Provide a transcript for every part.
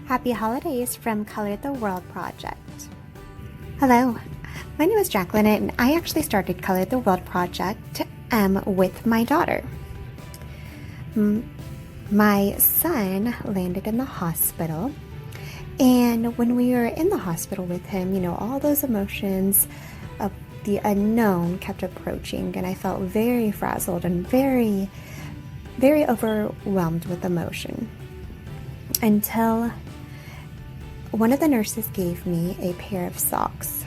Happy holidays from Color the World Project. Hello, my name is Jacqueline and I actually started Color the World Project with my daughter. My son landed in the hospital, and when we were in the hospital with him, all those emotions of the unknown kept approaching, and I felt very frazzled and very, very overwhelmed with emotion until one of the nurses gave me a pair of socks.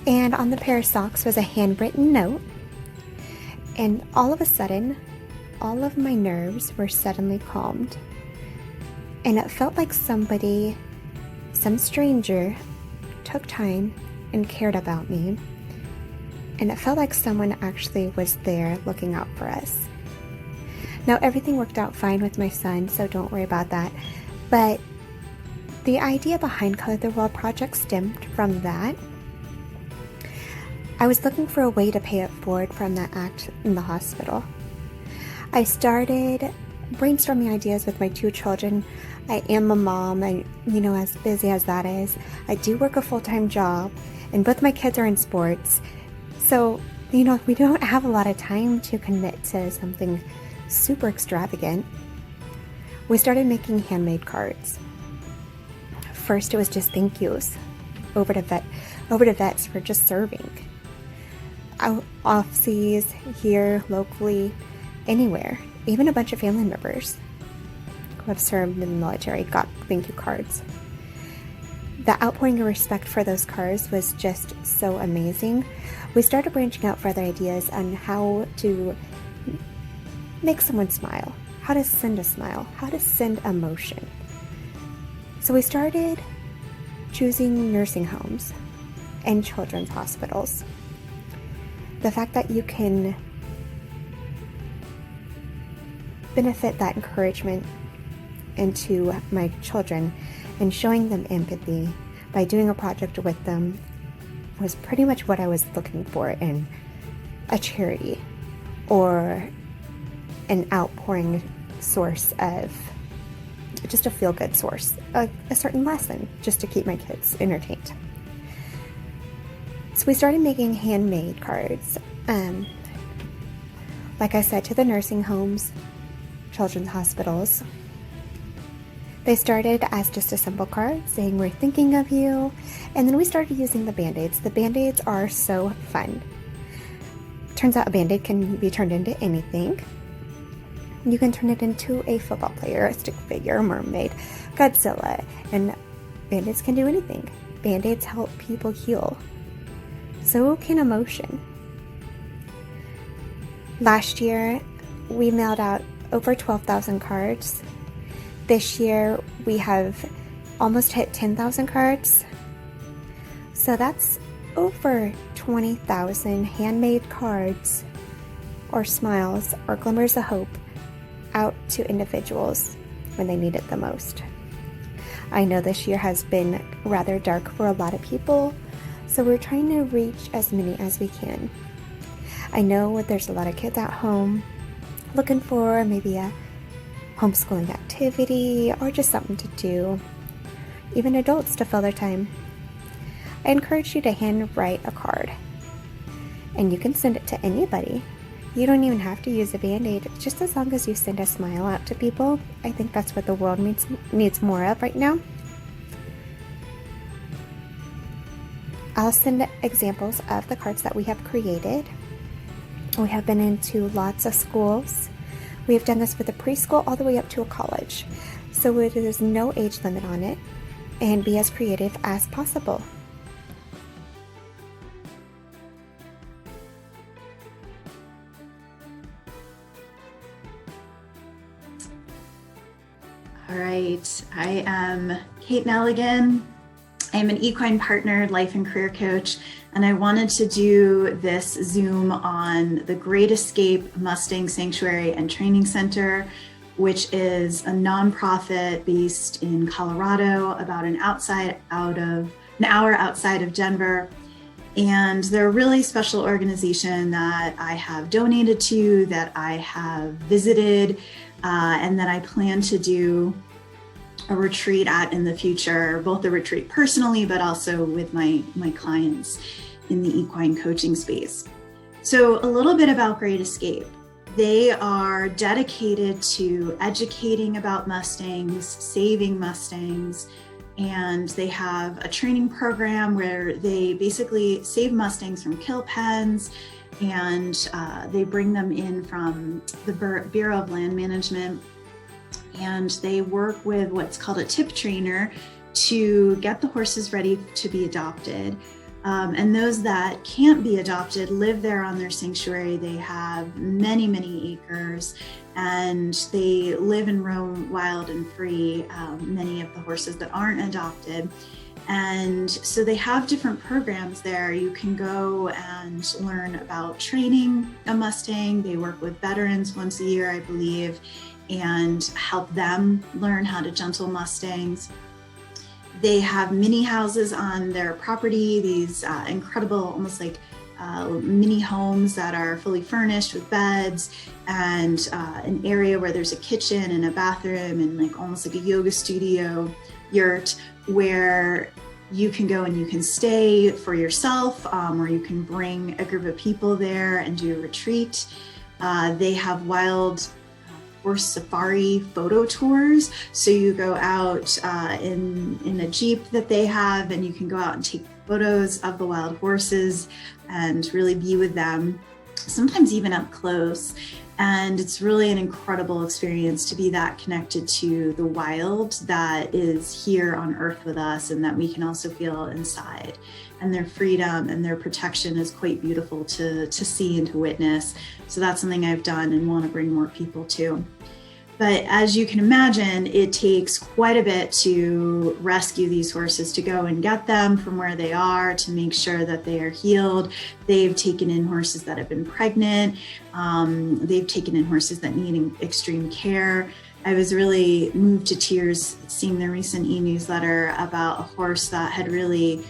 And on the pair of socks was a handwritten note, and all of a sudden, all of my nerves were suddenly calmed. And it felt like some stranger, took time and cared about me. And it felt like someone actually was there looking out for us. Now, everything worked out fine with my son, so don't worry about that. But the idea behind Color the World Project stemmed from that. I was looking for a way to pay it forward from that act in the hospital. I started brainstorming ideas with my two children. I am a mom, and as busy as that is, I do work a full-time job, and both my kids are in sports. So, we don't have a lot of time to commit to something super extravagant. We started making handmade cards. First, it was just thank yous over to vets for just serving. Off-seas, here, locally, anywhere. Even a bunch of family members who have served in the military got thank you cards. The outpouring of respect for those cards was just so amazing. We started branching out for other ideas on how to make someone smile, how to send a smile, how to send emotion. So we started choosing nursing homes and children's hospitals. The fact that you can benefit that encouragement into my children and showing them empathy by doing a project with them was pretty much what I was looking for in a charity or an outpouring source of just a feel-good source, a certain lesson, just to keep my kids entertained. So we started making handmade cards, like I said, to the nursing homes, children's hospitals. They started as just a simple card saying we're thinking of you, and then we started using the Band-Aids. The Band-Aids are so fun. Turns out a Band-Aid can be turned into anything. You can turn it into a football player, a stick figure, a mermaid, Godzilla, and Band-Aids can do anything. Band-Aids help people heal. So can emotion. Last year, we mailed out over 12,000 cards. This year, we have almost hit 10,000 cards. So that's over 20,000 handmade cards or smiles or glimmers of hope out to individuals when they need it the most. I know this year has been rather dark for a lot of people, so we're trying to reach as many as we can. I know there's a lot of kids at home looking for maybe a homeschooling activity or just something to do, even adults to fill their time. I encourage you to handwrite a card, and you can send it to anybody. You don't even have to use a Band-Aid, just as long as you send a smile out to people. I think that's what the world needs more of right now. I'll send examples of the cards that we have created. We have been into lots of schools. We have done this with a preschool all the way up to a college. So there's no age limit on it, and be as creative as possible. All right, I am Kate Nelligan. I am an equine partner, life and career coach, and I wanted to do this Zoom on the Great Escape Mustang Sanctuary and Training Center, which is a nonprofit based in Colorado, about an hour outside of Denver. And they're a really special organization that I have donated to, that I have visited, and that I plan to do a retreat at in the future, both a retreat personally, but also with my clients in the equine coaching space. So a little bit about Great Escape. They are dedicated to educating about Mustangs, saving Mustangs, and they have a training program where they basically save Mustangs from kill pens, and they bring them in from the Bureau of Land Management, and they work with what's called a tip trainer to get the horses ready to be adopted. And those that can't be adopted live there on their sanctuary. They have many, many acres, and they live and roam wild and free, many of the horses that aren't adopted. And so they have different programs there. You can go and learn about training a Mustang. They work with veterans once a year, I believe, and help them learn how to gentle Mustangs. They have mini houses on their property, these incredible, almost like mini homes that are fully furnished with beds, and an area where there's a kitchen and a bathroom and like almost like a yoga studio yurt where you can go and you can stay for yourself, or you can bring a group of people there and do a retreat. They have wild horse safari photo tours. So you go out in a Jeep that they have, and you can go out and take photos of the wild horses and really be with them, sometimes even up close. And it's really an incredible experience to be that connected to the wild that is here on earth with us, and that we can also feel inside. And their freedom and their protection is quite beautiful to see and to witness. So that's something I've done and want to bring more people to. But as you can imagine, it takes quite a bit to rescue these horses, to go and get them from where they are, to make sure that they are healed. They've taken in horses that have been pregnant. They've taken in horses that need extreme care. I was really moved to tears seeing the recent e-newsletter about a horse that had really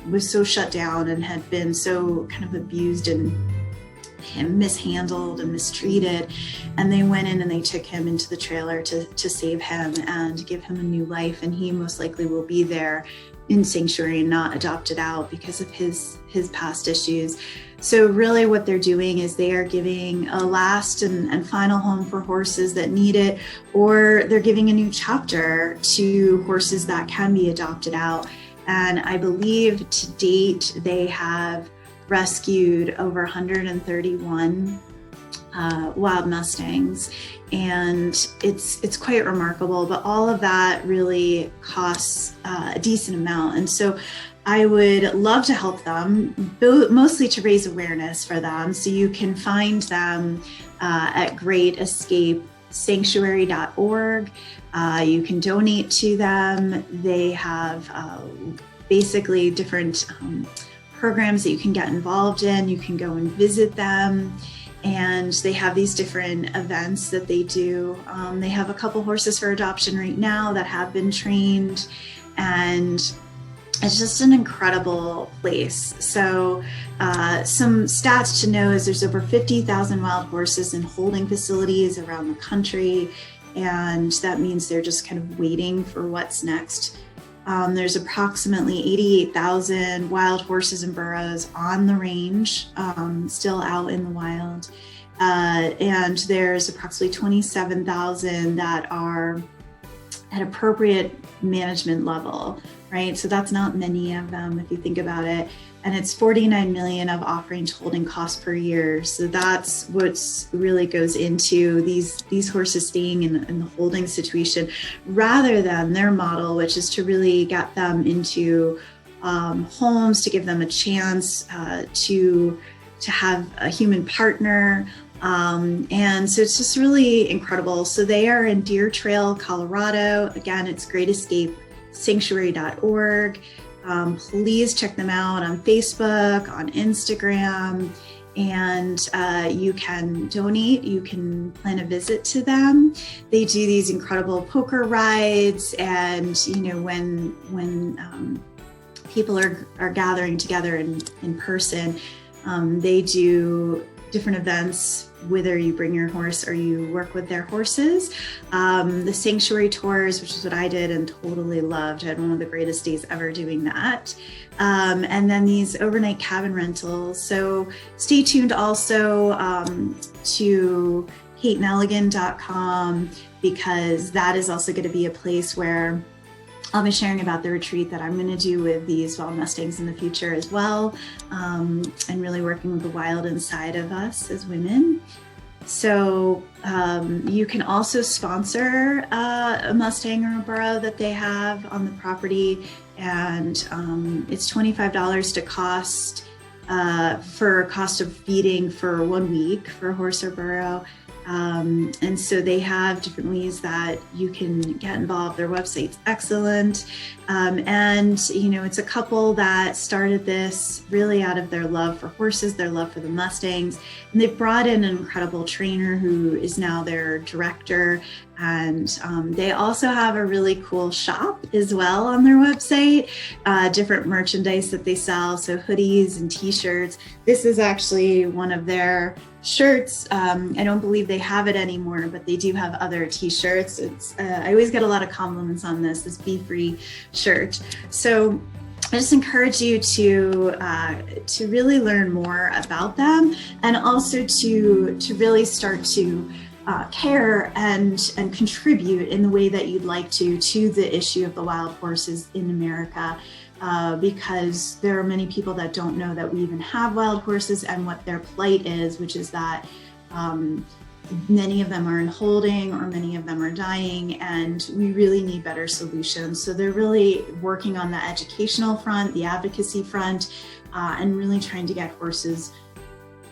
was so shut down and had been so kind of abused and mishandled and mistreated, and they went in and they took him into the trailer to save him and give him a new life, and he most likely will be there in sanctuary and not adopted out because of his past issues. So really what they're doing is they are giving a last and final home for horses that need it, or they're giving a new chapter to horses that can be adopted out. And I believe to date they have rescued over 131 wild Mustangs, and it's quite remarkable. But all of that really costs a decent amount, and so I would love to help them, mostly to raise awareness for them. So you can find them at greatescapesanctuary.org. You can donate to them. They have basically different programs that you can get involved in. You can go and visit them, and they have these different events that they do. They have a couple horses for adoption right now that have been trained, and it's just an incredible place. So some stats to know is there's over 50,000 wild horses in holding facilities around the country, and that means they're just kind of waiting for what's next. There's approximately 88,000 wild horses and burros on the range, still out in the wild. And there's approximately 27,000 that are at appropriate management level, right? So that's not many of them if you think about it. And it's 49 million of off-range holding costs per year. So that's what's really goes into these horses staying in the holding situation, rather than their model, which is to really get them into homes, to give them a chance to have a human partner. And so it's just really incredible. So they are in Deer Trail, Colorado. Again, it's greatescapesanctuary.org. Please check them out on Facebook, on Instagram, and you can donate. You can plan a visit to them. They do these incredible poker rides, and when people are gathering together in person, they do different events, whether you bring your horse or you work with their horses. The sanctuary tours, which is what I did and totally loved. I had one of the greatest days ever doing that. And then these overnight cabin rentals. So stay tuned also to katenelligan.com, because that is also going to be a place where I'll be sharing about the retreat that I'm going to do with these wild Mustangs in the future as well, and really working with the wild inside of us as women. So you can also sponsor a Mustang or a burro that they have on the property, and it's $25 to cost for cost of feeding for 1 week for a horse or burro. And so they have different ways that you can get involved. Their website's excellent. And, you know, it's a couple that started this really out of their love for horses, their love for the Mustangs. And they've brought in an incredible trainer who is now their director. And they also have a really cool shop as well on their website, different merchandise that they sell. So hoodies and t-shirts. This is actually one of their shirts. I don't believe they have it anymore, but they do have other t-shirts. It's I always get a lot of compliments on this Be Free shirt. So I just encourage you to really learn more about them, and also to really start to care and contribute in the way that you'd like to the issue of the wild horses in America. Because there are many people that don't know that we even have wild horses and what their plight is, which is that many of them are in holding or many of them are dying, and we really need better solutions. So they're really working on the educational front, the advocacy front, and really trying to get horses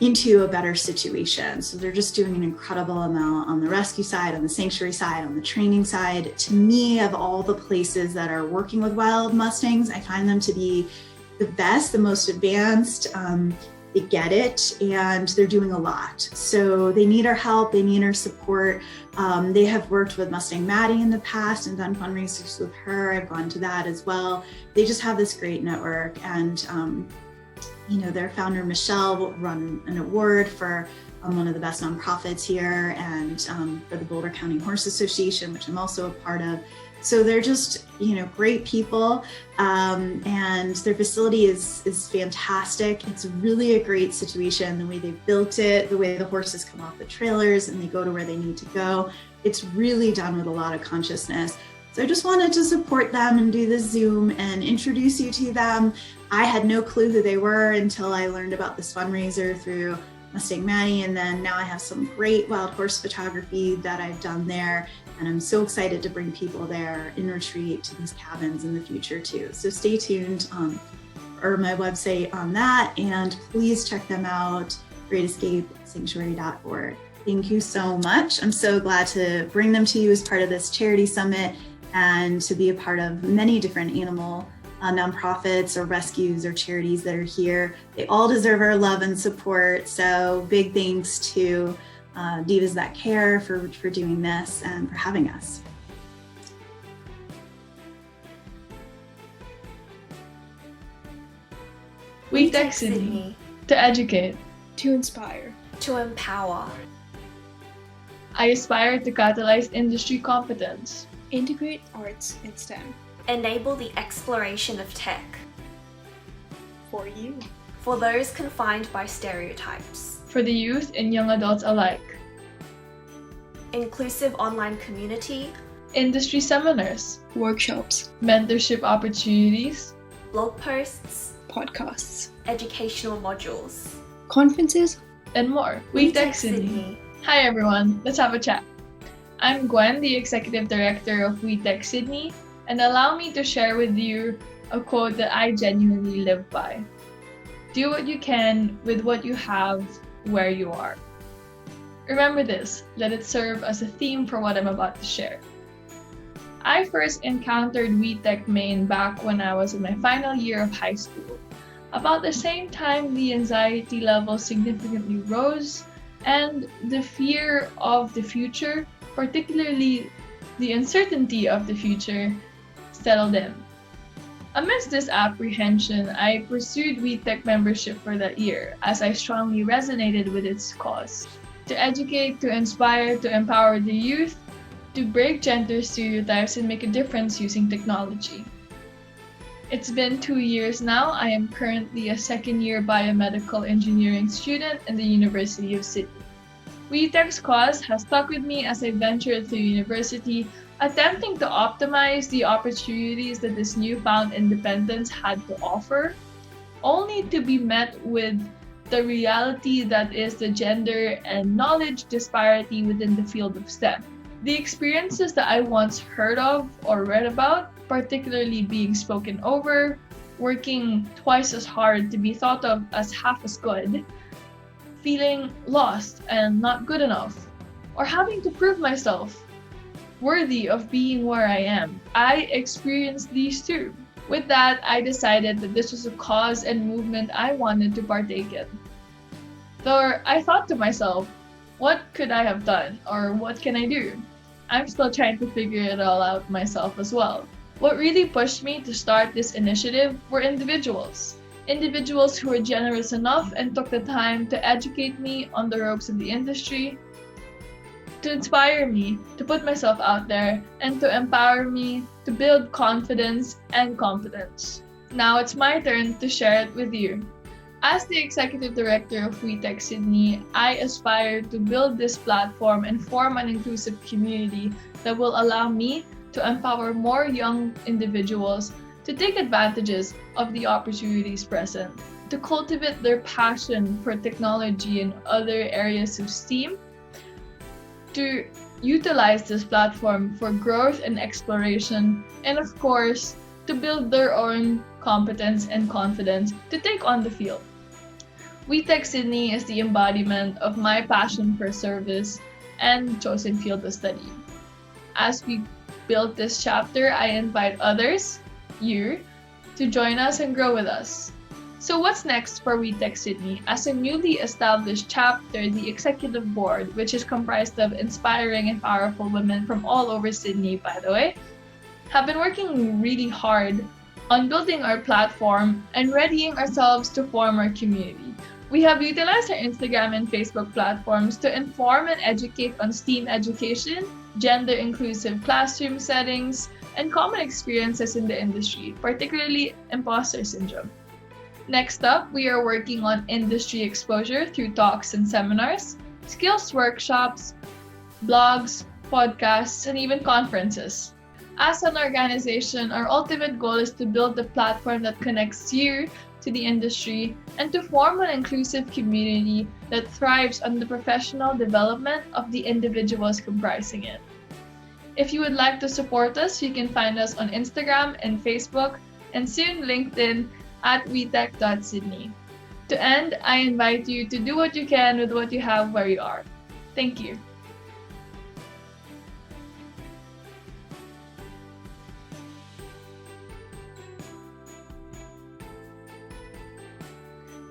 into a better situation. So they're just doing an incredible amount on the rescue side, on the sanctuary side, on the training side. To me, of all the places that are working with wild Mustangs, I find them to be the best, the most advanced. They get it, and they're doing a lot. So they need our help, they need our support. They have worked with Mustang Maddie in the past and done fundraisers with her. I've gone to that as well. They just have this great network, and you know, their founder, Michelle, will run an award for one of the best nonprofits here, and for the Boulder County Horse Association, which I'm also a part of. So they're just, you know, great people, and their facility is fantastic. It's really a great situation, the way they built it, the way the horses come off the trailers and they go to where they need to go. It's really done with a lot of consciousness. So I just wanted to support them and do this Zoom and introduce you to them. I had no clue who they were until I learned about this fundraiser through Mustang Maddie, and then now I have some great wild horse photography that I've done there, and I'm so excited to bring people there in retreat to these cabins in the future too. So stay tuned or my website on that, and please check them out, greatescapesanctuary.org. Thank you so much. I'm so glad to bring them to you as part of this charity summit, and to be a part of many different animal nonprofits or rescues or charities that are here. They all deserve our love and support. So big thanks to Divas That Care for doing this and for having us. WeTech Sydney. To educate. To inspire. To empower. I aspire to catalyze industry competence. Integrate arts and STEM. Enable the exploration of tech. For you. For those confined by stereotypes. For the youth and young adults alike. Inclusive online community. Industry seminars. Workshops. Mentorship opportunities. Blog posts. Podcasts. Educational modules. Conferences. And more. WeTech Sydney. Hi everyone, let's have a chat. I'm Gwen, the Executive Director of WeTech Sydney, and allow me to share with you a quote that I genuinely live by. Do what you can with what you have where you are. Remember this, let it serve as a theme for what I'm about to share. I first encountered WeTech Maine back when I was in my final year of high school. About the same time, the anxiety level significantly rose, and the fear of the future, particularly the uncertainty of the future, settled in. Amidst this apprehension, I pursued WeTech membership for that year as I strongly resonated with its cause. To educate, to inspire, to empower the youth, to break gender stereotypes and make a difference using technology. It's been 2 years now. I am currently a second-year biomedical engineering student in the University of Sydney. WeTech's cause has stuck with me as I ventured through university, attempting to optimize the opportunities that this newfound independence had to offer, only to be met with the reality that is the gender and knowledge disparity within the field of STEM. The experiences that I once heard of or read about, particularly being spoken over, working twice as hard to be thought of as half as good, feeling lost and not good enough, or having to prove myself worthy of being where I am. I experienced these too. With that, I decided that this was a cause and movement I wanted to partake in. Though I thought to myself, what could I have done, or what can I do? I'm still trying to figure it all out myself as well. What really pushed me to start this initiative were individuals. Individuals who were generous enough and took the time to educate me on the ropes of the industry, to inspire me to put myself out there, and to empower me to build confidence and competence. Now it's my turn to share it with you. As the Executive Director of WeTech Sydney, I aspire to build this platform and form an inclusive community that will allow me to empower more young individuals to take advantages of the opportunities present, to cultivate their passion for technology and other areas of STEAM, to utilize this platform for growth and exploration, and of course, to build their own competence and confidence to take on the field. WeTech Sydney is the embodiment of my passion for service and chosen field of study. As we build this chapter, I invite others, you, to join us and grow with us. So what's next for WeTech Sydney? As a newly established chapter, the Executive Board, which is comprised of inspiring and powerful women from all over Sydney, by the way, have been working really hard on building our platform and readying ourselves to form our community. We have utilized our Instagram and Facebook platforms to inform and educate on STEAM education, gender-inclusive classroom settings, and common experiences in the industry, particularly imposter syndrome. Next up, we are working on industry exposure through talks and seminars, skills workshops, blogs, podcasts, and even conferences. As an organization, our ultimate goal is to build a platform that connects you to the industry and to form an inclusive community that thrives on the professional development of the individuals comprising it. If you would like to support us, you can find us on Instagram and Facebook, and soon LinkedIn at wetech.sydney. To end, I invite you to do what you can with what you have where you are. Thank you.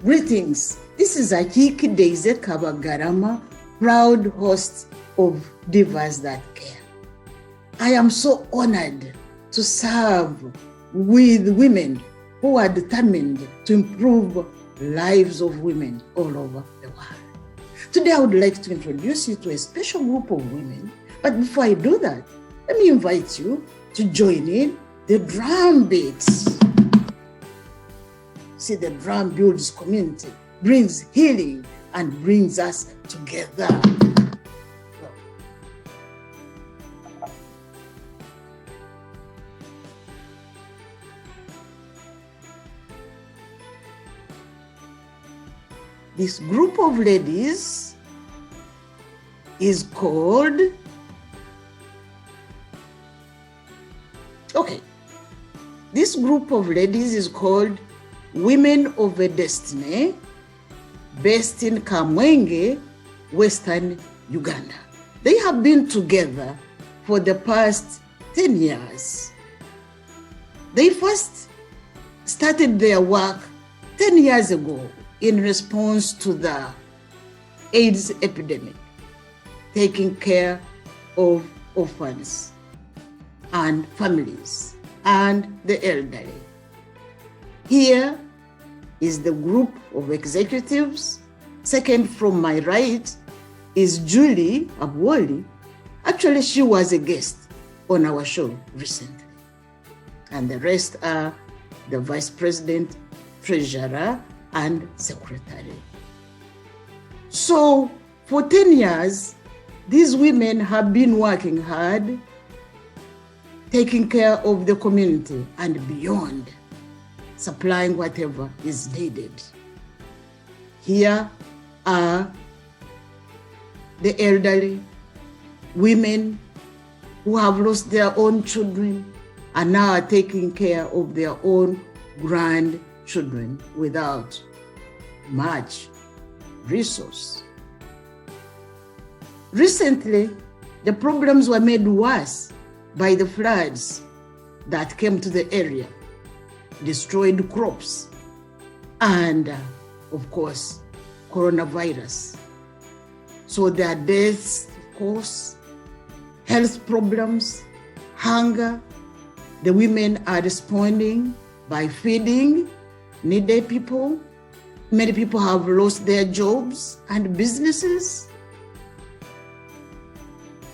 Greetings, this is Akiki Daisy Kabagarama, proud host of Divas That Care. I am so honored to serve with women who are determined to improve lives of women all over the world. Today, I would like to introduce you to a special group of women, but before I do that, let me invite you to join in the drum beats. See, the drum builds community, brings healing, and brings us together. This group of ladies is called, this group of ladies is called Women of a Destiny, based in Kamwenge, Western Uganda. They have been together for the past 10 years. They first started their work 10 years ago in response to the AIDS epidemic, taking care of orphans and families and the elderly. Here is the group of executives. Second from my right is Julie Abwoli. Actually, she was a guest on our show recently. And the rest are the vice president, treasurer, and secretary. So for 10 years, these women have been working hard, taking care of the community and beyond, supplying whatever is needed. Here are the elderly, women who have lost their own children and now are taking care of their own grandchildren without much resource. Recently, the problems were made worse by the floods that came to the area, destroyed crops, and of course, coronavirus. So there are deaths, of course, health problems, hunger. The women are responding by feeding needy people. Many people have lost their jobs and businesses.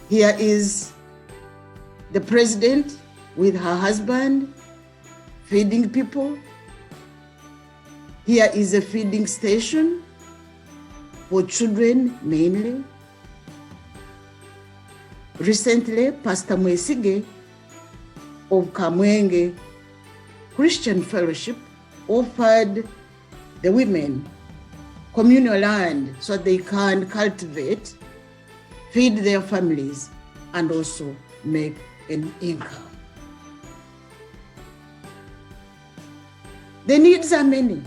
Here is the president with her husband feeding people. Here is a feeding station for children mainly. Recently, Pastor Mwesige of Kamwenge Christian Fellowship offered the women communal land so they can cultivate, feed their families, and also make an income. The needs are many.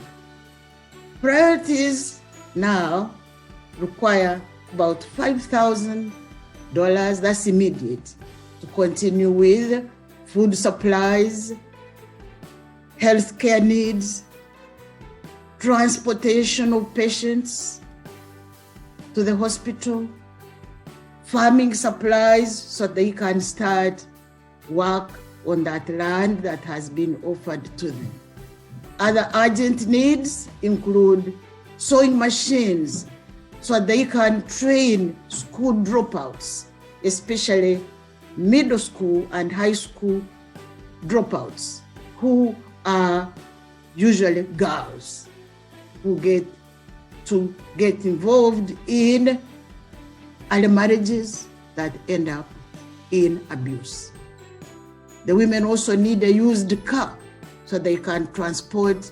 Priorities now require about $5,000, that's immediate, to continue with food supplies, healthcare needs, transportation of patients to the hospital, farming supplies so they can start work on that land that has been offered to them. Other urgent needs include sewing machines so they can train school dropouts, especially middle school and high school dropouts, who are usually girls who get involved in early marriages that end up in abuse. The women also need a used car so they can transport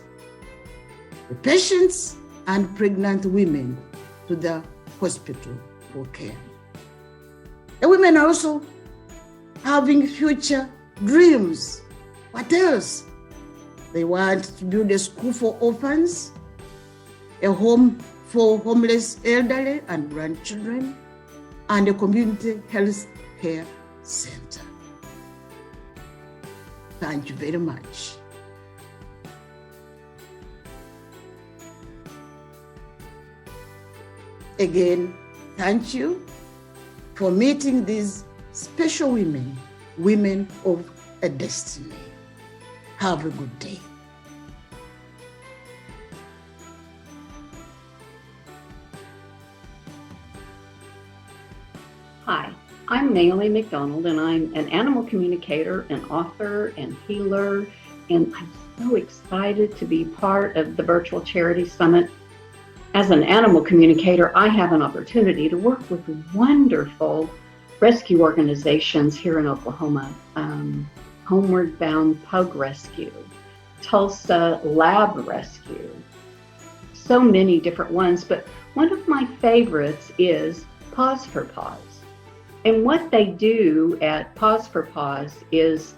the patients and pregnant women to the hospital for care. The women are also having future dreams. What else? They want to build a school for orphans, a home for homeless elderly and grandchildren, and a community health care center. Thank you very much. Again, thank you for meeting these special women, women of a destiny. Have a good day. Hi, I'm Naomi McDonald, and I'm an animal communicator, an author, and healer, and I'm so excited to be part of the Virtual Charity Summit. As an animal communicator, I have an opportunity to work with wonderful rescue organizations here in Oklahoma. Homeward Bound Pug Rescue, Tulsa Lab Rescue, so many different ones, but one of my favorites is Paws for Paws. And what they do at Paws for Paws is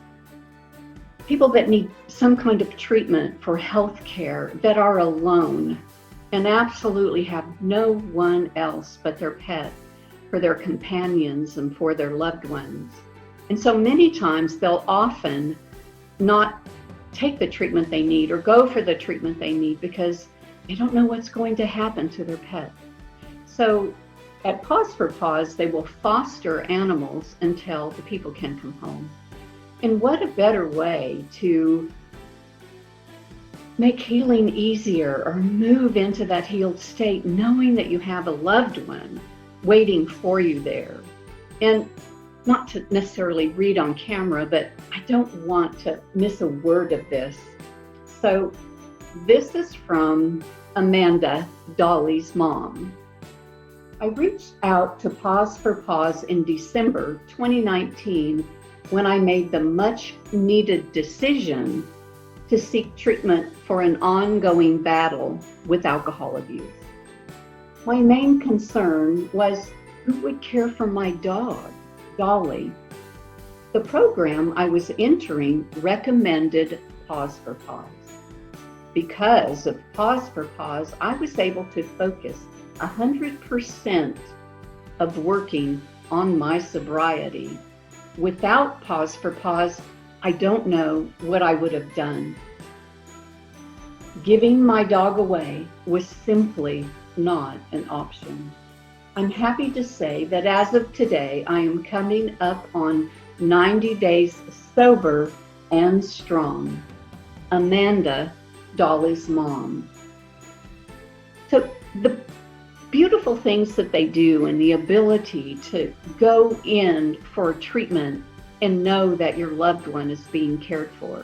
people that need some kind of treatment for health care that are alone and absolutely have no one else but their pet for their companions and for their loved ones. And so many times they'll often not take the treatment they need or go for the treatment they need because they don't know what's going to happen to their pet. So at Paws for Paws, they will foster animals until the people can come home. And what a better way to make healing easier or move into that healed state, knowing that you have a loved one waiting for you there. And not to necessarily read on camera, but I don't want to miss a word of this. So this is from Amanda, Dolly's mom. I reached out to Pause for Pause in December 2019 when I made the much needed decision to seek treatment for an ongoing battle with alcohol abuse. My main concern was who would care for my dog, Dolly. The program I was entering recommended Pause for Pause. Because of Pause for Pause, I was able to focus 100% of working on my sobriety. Without Pause for Pause, I don't know what I would have done. Giving my dog away was simply not an option. I'm happy to say that as of today, I am coming up on 90 days sober and strong. Amanda, Dolly's mom. So the beautiful things that they do and the ability to go in for treatment and know that your loved one is being cared for.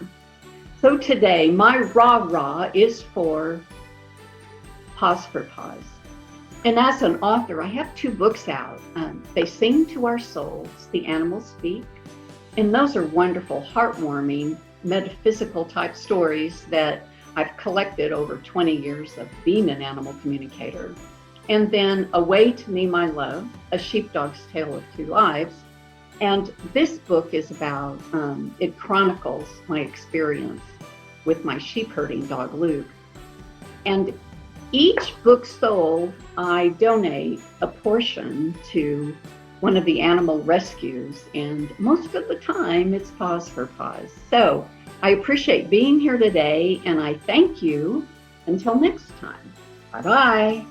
So today, my rah-rah is for Pause for Pause. And as an author, I have 2 books out. They Sing to Our Souls, The Animals Speak. And those are wonderful, heartwarming, metaphysical type stories that I've collected over 20 years of being an animal communicator. And then Away to Me, My Love, A Sheepdog's Tale of 2 Lives. And this book is about, it chronicles my experience with my sheep herding dog, Luke. And each book sold, I donate a portion to one of the animal rescues, and most of the time it's Pause for Pause. So I appreciate being here today, and I thank you. Until next time, bye-bye.